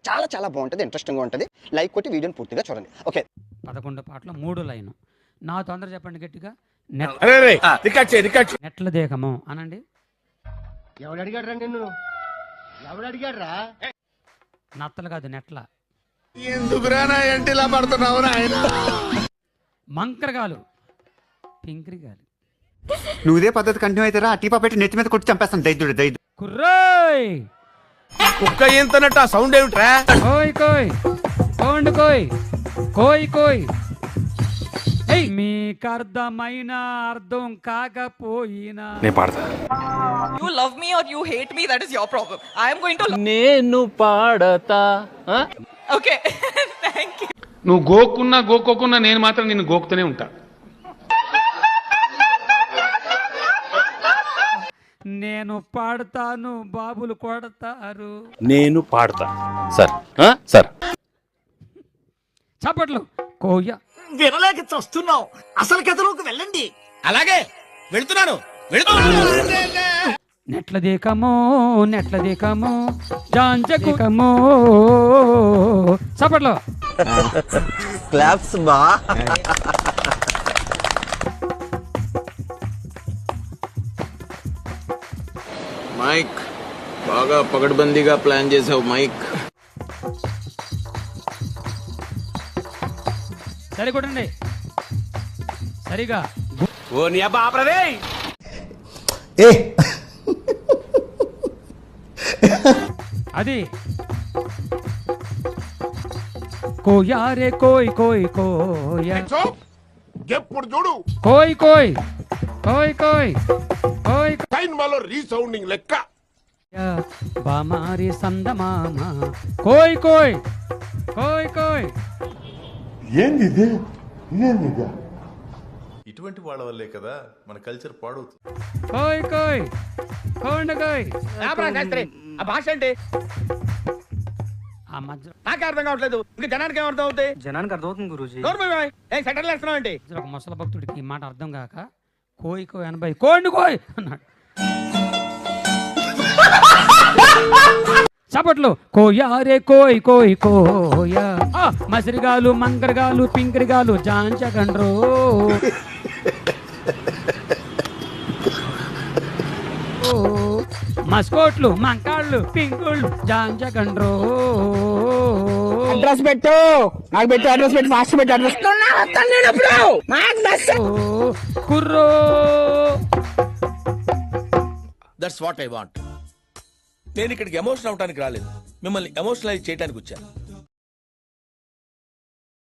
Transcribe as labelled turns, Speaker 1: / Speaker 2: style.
Speaker 1: చాలా చాలా బాగుంటుంది, ఇంట్రెస్టింగ్గా ఉంటుంది. లైక్ కొట్టి వీడియోని పూర్తిగా చూడండి. ఓకే,
Speaker 2: 11 పాటలు 3 లైను. నా తొందర చెప్పండి గట్టిగా. నెట్ల దేహము అనండి.
Speaker 3: ఎవడు అడిగాడు రా నిన్ను? ఎవడు అడిగాడు రా?
Speaker 2: నత్తలు కాదు, నెట్ల.
Speaker 4: ఎందుకురా ఎంటిలా పడుతున్నావు నాయన?
Speaker 2: మంకరగాలు, పింకరిగాలు.
Speaker 5: నువ్వుదే పద్ధతి కంటిన్యూ అవుతారా? టీపా పెట్టి నెత్తి మీద కొట్టి చంపేస్తాను దైద్యుడు.
Speaker 2: కుర్రోయ్
Speaker 4: కుక్క ఏంతనట్టు ఆ సౌండ్ ఏమిట్రా?
Speaker 2: కోయ్ కోయ్ కోండు కోయ్ కోయ్ కోయ్. మీకు అర్థమైన అర్థం కాకపోయినా
Speaker 4: నేను పాడతా.
Speaker 6: You love me or you hate me, that is your problem. I am going to
Speaker 7: నేను పాడతా.
Speaker 6: Okay. Thank you.
Speaker 8: నువ్వు గోక్కున్నా గోక్కోకున్నా నేను మాత్రం నిన్ను గోకుతూనే ఉంటా.
Speaker 2: నేను పాడతాను, బాబులు కొడతారు.
Speaker 7: నేను పాడతా సార్. సార్
Speaker 2: చప్పట్లు. కోయ
Speaker 3: వినలేక చస్తున్నావు. అసలు కథలోకి వెళ్ళండి.
Speaker 4: అలాగే వెళ్తున్నాను.
Speaker 2: నెట్ల దేకమో నెట్ల దేకమో జాంజకమో. చప్పట్లు.
Speaker 1: క్లాప్స్ బా.
Speaker 9: మైక్ బాగా పగడ్బందీగా ప్లాన్ చేసావు మైక్.
Speaker 2: సరి కొట్టండి సరిగా.
Speaker 4: ఓ నీ అబ్బా ఆపరదే.
Speaker 2: అది కోయారే కోయ్ కోయ్ కోయ.
Speaker 4: ఎప్పుడు చూడు
Speaker 2: కోయ్ కోయ్ కోయ్ కోయ్ కోయ్
Speaker 4: సినిమాలో రీసౌండింగ్ లెక్క.
Speaker 2: బామారి సందమామ. కోయ్ కోయ్ కోయ్ కోయ్.
Speaker 10: ఇటువంటి వాళ్ళ వల్లే కదా మన కల్చర్ పాడవుతుంది.
Speaker 2: కోయ్ కోయ్ కోండ కోయ్.
Speaker 8: ఆ భాష అంటే
Speaker 2: ఆ మధ్య
Speaker 8: నాకే అర్థం కావట్లేదు. ఇంకా జనానికి ఏమర్థం అవుతాయి?
Speaker 7: జనానికి అర్థమవుతుంది గురూజీ.
Speaker 8: సెంటర్లు వేస్తున్నావు ఏంటి?
Speaker 2: ఒక ముసల భక్తుడికి ఈ మాట అర్థం కాక కోయ్ కోయ్ 80 కోండి కోయ్ అన్నాడు. చప్పట్లు. కోయారే కోయ్ కోయ్ కోయ. మసిరిగాలు మంకరగాలు పింకరిగాలు జాంచకండ్రో. మస్కోట్లు మంకాళ్ళు పింకుళ్ళు జాంచకండ్రో.
Speaker 3: అడ్రస్ పెట్టు, నాకు పెట్టు. అడ్రస్ పెట్టు, ఫాస్ట్ పెట్టు. అడ్రస్
Speaker 2: కుర్రో.
Speaker 4: That's what I want. నేను ఇక్కడికి ఎమోషనల్ అవడానికి రాలేదు, మిమ్మల్ని ఎమోషనలైజ్ చేయడానికి వచ్చాను.